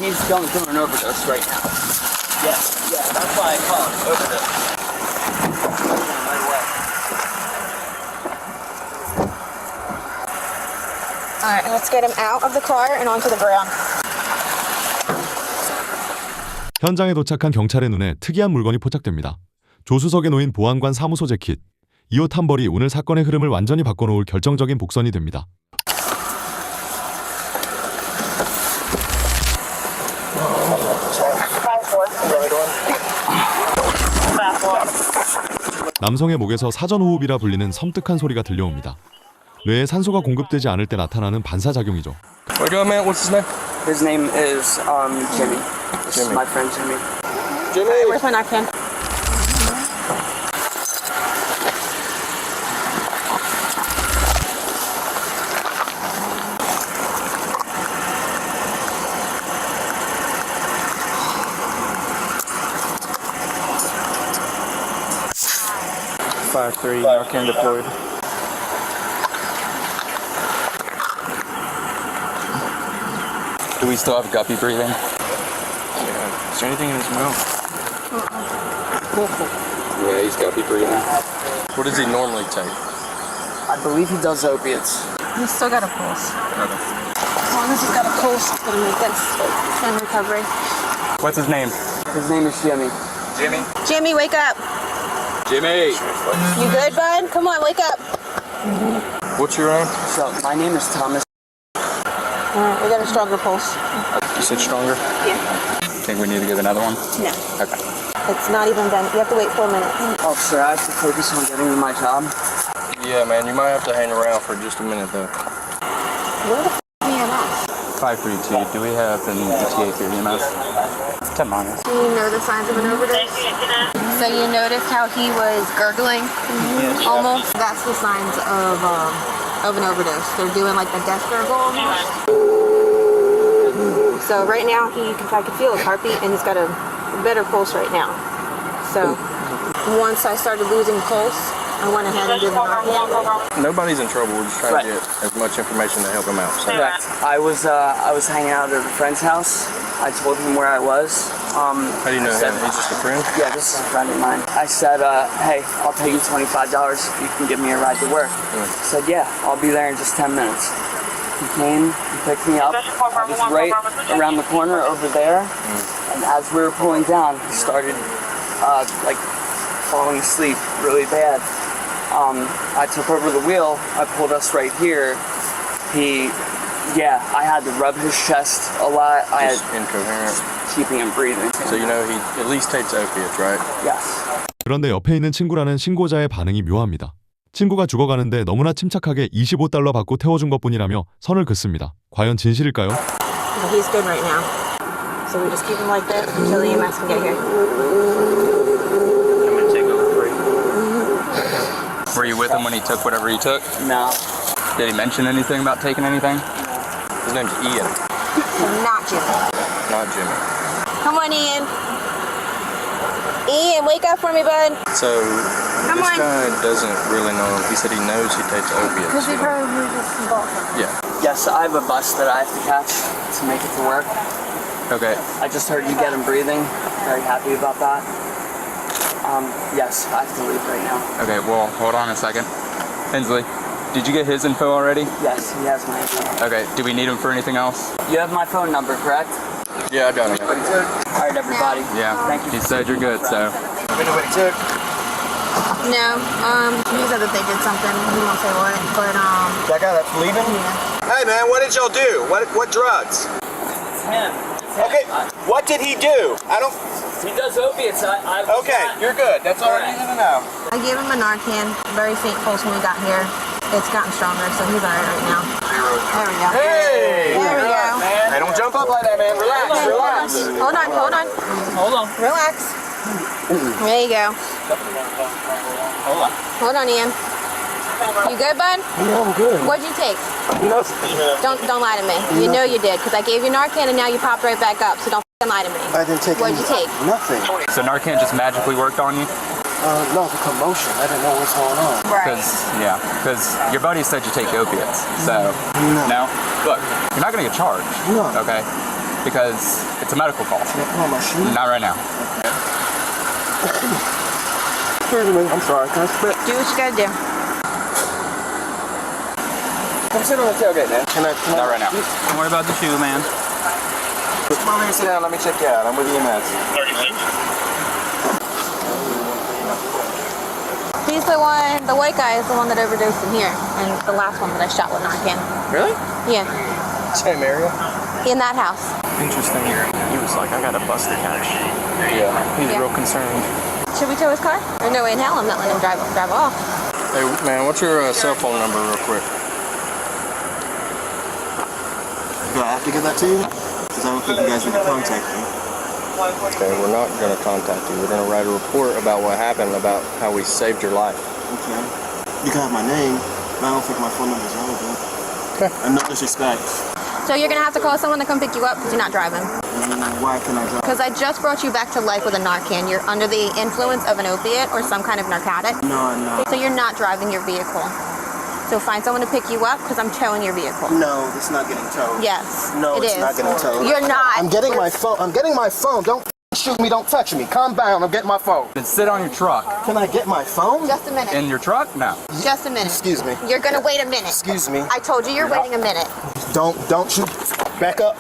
He's going through an overdose right now. Yeah, that's why I call it overdose. Alright, let's get him out of the car and onto the ground. 현장에 도착한 경찰의 눈에 특이한 물건이 포착됩니다. 조수석에 놓인 보안관 사무소 재킷. 이 옷 한 벌이 오늘 사건의 흐름을 완전히 바꿔놓을 결정적인 복선이 됩니다. 남성의 목에서 사전호흡이라 불리는 섬뜩한 소리가 들려옵니다. 뇌에 산소가 공급되지 않을 때 나타나는 반사작용이죠. What do you man? What's his name? His name is Jimmy. This is my friend Jimmy. Jimmy. Where's my Narcan? Three. Narcan deployed. Do we still have guppy breathing? Yeah. Is there anything in his mouth? Yeah, he's guppy breathing. What does he normally take? I believe he does opiates. He's still got a pulse. Okay. As long as he's got a pulse, it's gonna make this in recovery. What's his name? His name is Jimmy. Jimmy. Jimmy, wake up. Jimmy. You good, bud? Come on, wake up. What's your name? So my name is Thomas. Alright, we got a stronger pulse. You said stronger? Yeah. Think we need to get another one? No. Okay. It's not even done. You have to wait 4 minutes. Officer, I have to focus on getting to my job. Yeah, man, you might have to hang around for just a minute though. Where the f*** are you at? 532. Do we have an ETA for EMS? 10 minus. Do you know the signs of an overdose? So you noticed how he was gurgling? Almost? That's the signs of an overdose. They're doing like the death gurgle. So right now I can feel his heartbeat and he's got a better pulse right now. So once I started losing pulse, I went ahead and did the Narcan. Nobody's in trouble. We're just trying to get as much information to help him out. So. Correct. I was hanging out at a friend's house. I told him where I was. How do you know him? He's just a friend? Yeah, this is a friend of mine. I said, hey, I'll pay you $25 if you can give me a ride to work. He said, yeah, I'll be there in just 10 minutes. He came, he picked me up. I was right around the corner over there. And as we were pulling down, he started like falling asleep really bad. I took over the wheel. I pulled us right here. I had to rub his chest a lot. I had incoherent. Keeping him breathing. So you know he at least takes opiates, right? Yes. 그런데 옆에 있는 친구라는 신고자의 반응이 묘합니다. 친구가 죽어가는데 너무나 침착하게 $25 받고 태워준 것뿐이라며 선을 긋습니다. 과연 진실일까요? He's good right now. So we just keep him like this until the EMS can get here. I'm gonna take over for you. Were you with him when he took whatever he took? No. Did he mention anything about taking anything? His name's Ian. Not Jimmy. Not Jimmy. Come on, Ian. Ian, wake up for me, bud. So Come this on. guy doesn't really know. He said he knows he takes opiates. Because we've heard we just involved. Yeah. Yes, I have a bus that I have to catch to make it to work. Okay. I just heard you get him breathing. Very happy about that. Yes, I have to leave right now. Okay, well, hold on a second. Hensley, did you get his info already? Yes, he has my info. Okay, do we need him for anything else? You have my phone number, correct? Yeah, I got it. All right, everybody. Yeah, Thank you. he said you're good, so. No, he said that they did something. He won't say what, but That guy that's leaving? yeah. Hey man, what did y'all do? What drugs? It's him. Okay, what did he do? I don't. He does opiates. Okay, you're good. That's all I needed to know. I gave him a Narcan, very faint pulse when we got here. It's gotten stronger, so he's alright right now. There we go. Hey! There we go. Hey, don't jump up like that, man. Relax, Okay, relax. Hold on, hold on. Hold on. Relax. There you go. Hold on. Hold on, Ian. You good, bud? Yeah, I'm good. What'd you take? You know, Don't lie to me. You know you did, because I gave you Narcan and now you popped right back up, so don't f***ing lie to me. I didn't take What'd you take? Nothing. So Narcan just magically worked on you? No, the commotion. I didn't know what's going on. Right. Because your buddy said you take opiates. So, no? Look, you're not going to get charged. No. Okay? Because it's a medical call. Oh, my shoe. Not right now. Excuse me. I'm sorry. Can I spit? Do what you gotta do. Come sit on the tailgate, man. Can I? Not right now. Don't worry about the shoe, man. Come over here, sit down. Let me check you out. I'm with EMS. He's the one, the white guy is the one that overdosed in here, and the last one that I shot with Narcan. Really? Yeah, Same area. in that house. Interesting. He was like, I got a buster catch. Yeah. He's Yeah. real concerned. Should we tow his car? There's no way in hell I'm not letting him drive off. Hey, man, what's your cell phone number, real quick? Do I have to give that to you? Because I don't think you guys need to contact me. Okay, we're not going to contact you. We're going to write a report about what happened, about how we saved your life. Okay. You can have my name, but I don't think my phone number is relevant. Okay. And no disrespect. So you're gonna have to call someone to come pick you up because you're not driving. Why can I drive? Because I just brought you back to life with a Narcan. You're under the influence of an opiate or some kind of narcotic. No, I'm not. So you're not driving your vehicle. So find someone to pick you up because I'm towing your vehicle. No, it's not getting towed. Yes, No, it it's is. not getting towed. You're not. I'm getting my phone. I'm getting my phone. Don't shoot me. Don't touch me. Calm down. I'm getting my phone. Then sit on your truck. Can I get my phone? Just a minute. In your truck? No. Just a minute. Excuse me. You're gonna wait a minute. Excuse me. I told you you're waiting a minute. Don't shoot. Back up.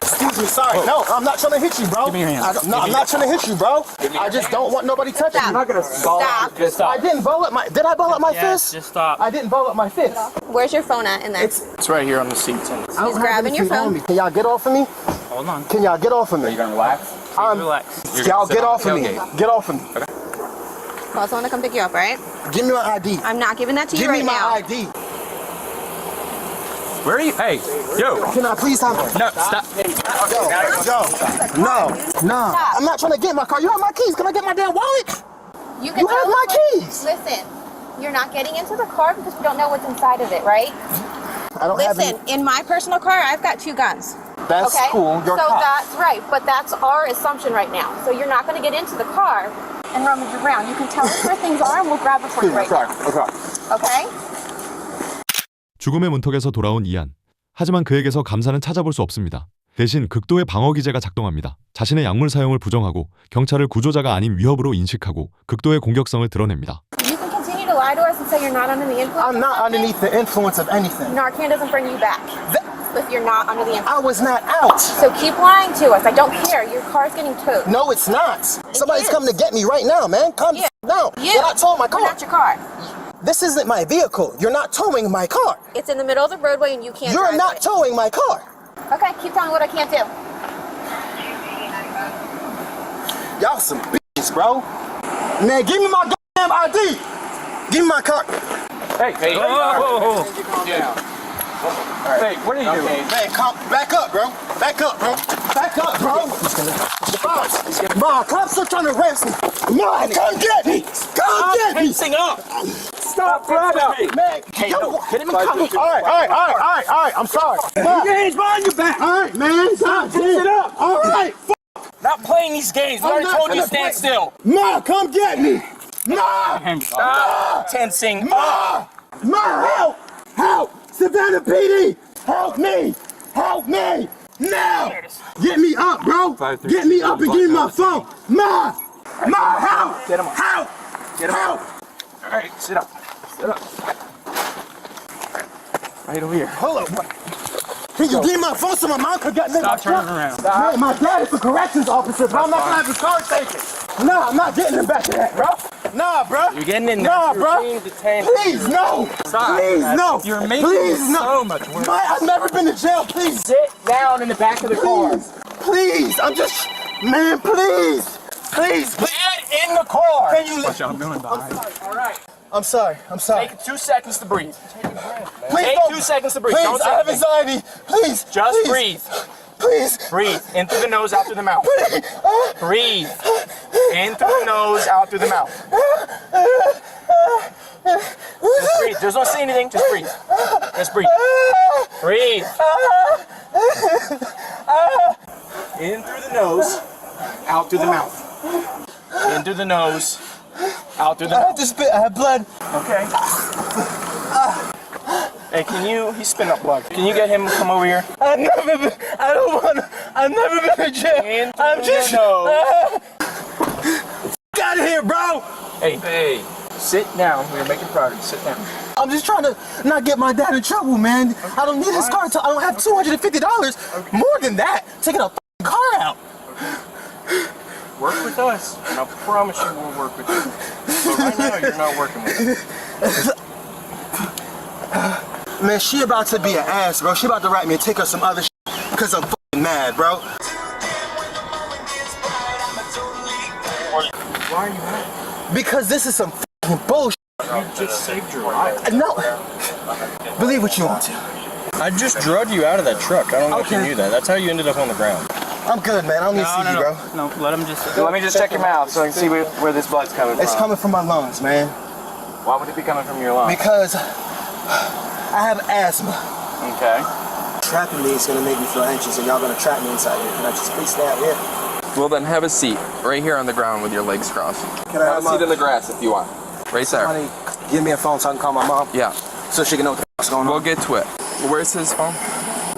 Excuse me. Sorry. No, I'm not trying to hit you, bro. Give me your hands. I'm not trying to hit you, bro. I just don't want nobody touching Stop. me. gonna Stop. Just stop. I didn't ball up my. Did I ball up my fist? Just stop. I didn't ball up my fist. Where's your phone at in there? It's It's right here on the seat. I don't He's have grabbing your anything on phone. me. Can y'all get off of me? Hold on. Can y'all get off of Are you me? gonna relax? Relax. Y'all get off of me. Tailgate. Get off of me. Call someone to come pick you up, all right? Give me my ID. I'm not giving that to you Give me right my now. ID. Where are you? Hey, yo. Can I please have No, stop. No. I'm not trying to get my car. You have my keys. Can I get my damn wallet? You You have tell my us what- keys. Listen, you're not getting into the car because we don't know what's inside of it, right? I don't have Listen, any. in my personal car, I've got 2 guns. That's Okay? cool. You're so cop. that's right, but that's our assumption right now. So you're not going to get into the car and rummage around. You can tell us where things are and we'll grab it for you right now. Okay? 죽음의 문턱에서 돌아온 이안. 하지만 그에게서 감사는 찾아볼 수 없습니다. 대신 극도의 방어 기제가 작동합니다. 자신의 약물 사용을 부정하고 경찰을 구조자가 아닌 위협으로 인식하고 극도의 공격성을 드러냅니다. You can continue to lie to us and say you're not under the influence. I'm not underneath the influence of anything. Narcan doesn't bring you back if you're not under the influence. I was not out. So keep lying to us. I don't care. Your car's getting towed. No, it's not. Somebody's is. coming to get me right now, man. Come Yeah. now. You. You're not towing my We're car. not your car. This isn't my vehicle. You're not towing my car. It's in the middle of the roadway and you can't You're drive not it. towing my car. Okay, keep telling me what I can't do. Y'all some bitches, bro. Man, give me my goddamn ID. Give me my car. Hey, whoa. Yeah. Hey, what are you doing? Man, come back up, bro. Back up, bro. Back up, bro. Ma, cops are trying to arrest me. Ma, come get me. Come get me. up. Stop grabbing me, man. Hey, Yo, no, get him in cover. All right. I'm sorry. Ma, Your hands behind your back. all right, man. God, it up. All right. Not playing these games. We I'm already not told you gonna stand play. still. Ma, come get me. Ma, Stop tensing up. Ma, help. Savannah PD, help me. Now. Get me up, bro. Get me up and give me my phone. Ma, help. Get him up. Help. Get him Help. All right, sit up. Right over here. Hold up. Can you give me my phone so my mom could get me? Stop turning around. Man, my dad is a corrections officer, but I'm not gonna have his car taken. Nah, I'm not getting him back to that, bro. Nah, bro. You're getting in there. Nah, You're bro. being detained. Please, no. Stop. Please, no. You're making Please, it no. so much worse. I've never been to jail. Please. Sit down in the back of the car. Please. I'm just, man, please. Please. Get in the car. Can you Watch out, I'm going behind. All right. I'm sorry. Take 2 seconds to breathe. Please Take don't. 2 seconds to breathe. Please, Don't say I have anything. anxiety. Please. Just please. breathe. Please. Breathe. In through the nose, out through the mouth. Breathe. In through the nose, out through the mouth. Just breathe. Just don't say anything. Just breathe. Just breathe. Breathe. In through the nose, out through the mouth. In through the nose, out through the I mouth. have to spit. I have blood. Okay. Hey, he's spinning up block. Can you get him to come over here? I've never been to jail. I'm just. Get out of here, bro! Hey. Sit down. We're making progress. Sit down. I'm just trying to not get my dad in trouble, man. I don't need his car. I don't have $250. More than that. Taking a car out. Work with us, and I promise you we'll work with you. But right now, you're not working with us. Man, she about to be an ass, bro. She about to write me and take her some other shit because I'm fucking mad, bro. Why are you mad? Because this is some fucking bullshit. You just saved your life. No. Believe what you want to. I just drugged you out of that truck. I don't know if you Okay. knew that. That's how you ended up on the ground. I'm good, man. I don't need to see you, bro. No, let me just check your mouth so I can see where this blood's coming from. It's coming from my lungs, man. Why would it be coming from your lungs? Because I have asthma. Okay. Trapping me is gonna make me feel anxious, and y'all gonna trap me inside here. Can I just please stay out here? Well, then have a seat right here on the ground with your legs crossed. Can I Have a seat in the grass if you want. Right there. Somebody give me a phone so I can call my mom, Yeah, so she can know what the fuck's going we'll on. get to it. Where's his phone?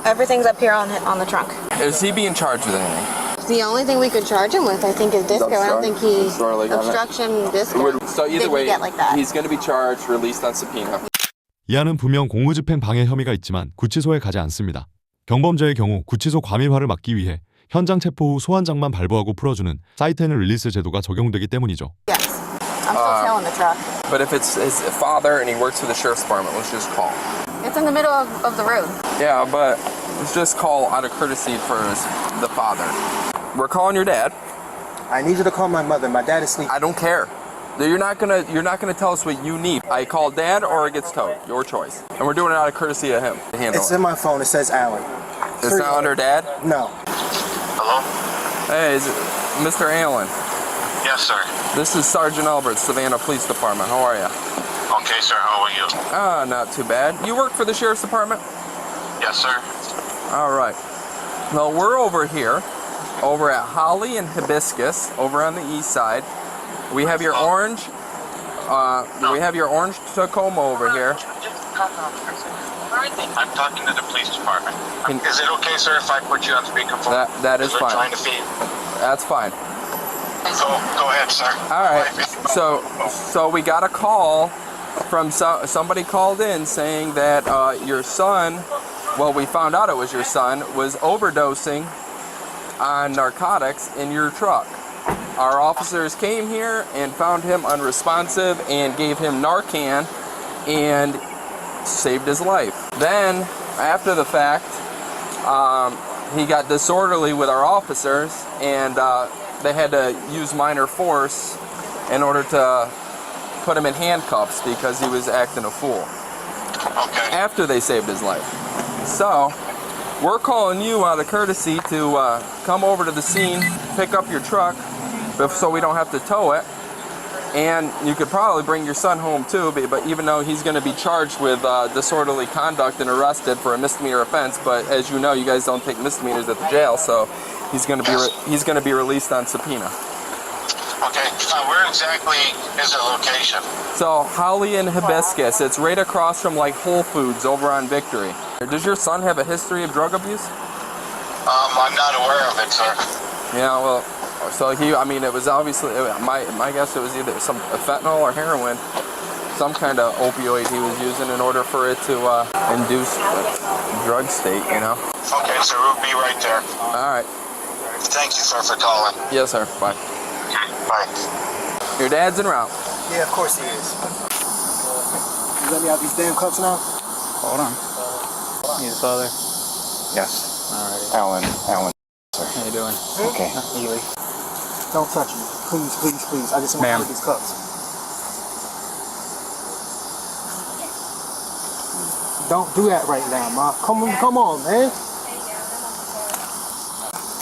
Everything's up here on the trunk. Is he being charged with anything? The only thing we could charge him with, I think, is disco. I don't think he obstruction disco. So either Did he way, get like that? he's going to be charged, released on subpoena. 이하는 분명 공무집행 방해 혐의가 있지만 구치소에 가지 않습니다. 경범죄의 경우 구치소 과밀화를 막기 위해 현장 체포 후 소환장만 발부하고 풀어주는 사이트 앤 릴리스 제도가 적용되기 때문이죠. Yes. I'm still tailing the truck. But if it's his father and he works for the sheriff's department, let's just call. It's in the middle of the road. Yeah, but let's just call out of courtesy for the father. We're calling your dad. I need you to call my mother. My dad is sleeping. I don't care. You're not gonna tell us what you need. I call dad or it gets towed. Your choice. And we're doing it out of courtesy of him to handle It's it. in my phone. It says Alan. It's not under dad? No. Hello? Hey, is it Mr. Allen? Yes, sir. This is Sergeant Albert, Savannah Police Department. How are you? Okay, sir. How are you? Not too bad. You work for the Sheriff's Department? Yes, sir. All right. Well, we're over here, over at Holly and Hibiscus, over on the east side. We have your orange. We have your orange Tacoma over here. I'm talking to the police department. Is it okay, sir, if I put you on speakerphone? That is We're fine. trying to feed. That's fine. Go ahead, sir. All right. So we got a call from somebody called in saying that your son, well, we found out it was your son, was overdosing on narcotics in your truck. Our officers came here and found him unresponsive and gave him Narcan and saved his life. Then, after the fact, he got disorderly with our officers and they had to use minor force in order to put him in handcuffs because he was acting a fool. Okay. After they saved his life. So, we're calling you out of courtesy to come over to the scene, pick up your truck, so we don't have to tow it. And you could probably bring your son home too, but even though he's going to be charged with disorderly conduct and arrested for a misdemeanor offense, but as you know, you guys don't take misdemeanors at the jail, so he's going to be released on subpoena. Okay. Where exactly is the location? So Holly and Hibiscus, it's right across from like Whole Foods over on Victory. Does your son have a history of drug abuse? I'm not aware of it, sir. Yeah, well, so it was obviously, my guess it was either some fentanyl or heroin, some kind of opioid he was using in order for it to induce a drug state, you know? Okay, sir. We'll be right there. All right. Thank you, sir, for calling. Yes, sir. Bye. Bye. Your dad's en route. Yeah, of course he is. You let me out these damn cups now? Hold on. You the father? Yes. Alright. Alan. How you doing? Okay. Ely. Don't touch me. Please, please, please. I just want to Ma'am. out these cups. Don't do that right now, Ma. Come on, man.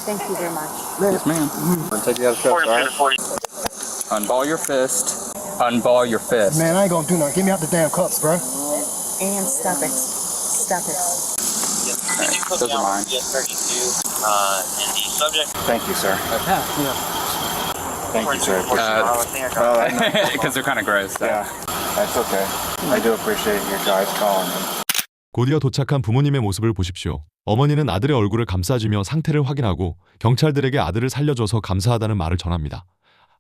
Thank you very much. Yes, ma'am. Take you out of the truck, alright? Unball your fist. Unball your fist. Man, I ain't gonna do nothing. Get me out the damn cups, bro. And stop it. Stop it. Those are mine. Thank you, sir. Thank you, sir. Because they're kind of gross. So. Yeah, that's okay. I do appreciate your guys calling. 곧이어 도착한 부모님의 모습을 보십시오. 어머니는 아들의 얼굴을 감싸주며 상태를 확인하고 경찰들에게 아들을 살려줘서 감사하다는 말을 전합니다.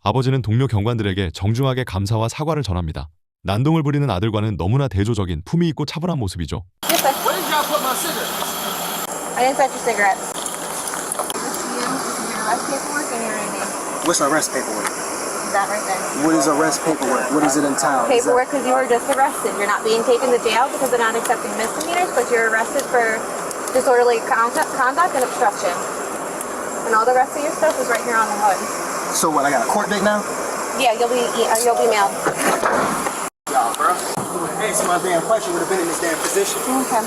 아버지는 동료 경관들에게 정중하게 감사와 사과를 전합니다. 난동을 부리는 아들과는 너무나 대조적인 품위 있고 차분한 모습이죠. Where did y'all put my cigarettes? I didn't touch your cigarettes. Your arrest paperwork and your ID. What's arrest paperwork? That right there. What is arrest paperwork? What does it entail? Paperwork because you were just arrested. You're not being taken to jail because they're not accepting misdemeanors, but you're arrested for disorderly conduct and obstruction. And all the rest of your stuff is right here on the hood. So what, I got a court date now? Yeah, you'll be mailed. Y'all, bro. Hey, so my damn question would have been in this damn position. Okay.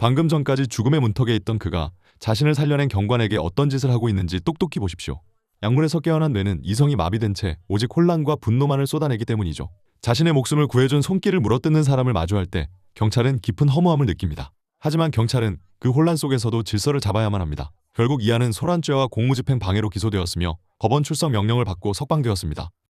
방금 전까지 죽음의 문턱에 있던 그가 자신을 살려낸 경관에게 어떤 짓을 하고 있는지 똑똑히 보십시오. 약물에서 깨어난 뇌는 이성이 마비된 채 오직 혼란과 분노만을 쏟아내기 때문이죠. 자신의 목숨을 구해준 손길을 물어뜯는 사람을 마주할 때 경찰은 깊은 허무함을 느낍니다. 하지만 경찰은 그 혼란 속에서도 질서를 잡아야만 합니다. 결국 이하는 소란죄와 공무집행 방해로 기소되었으며 법원 출석 명령을 받고 석방되었습니다.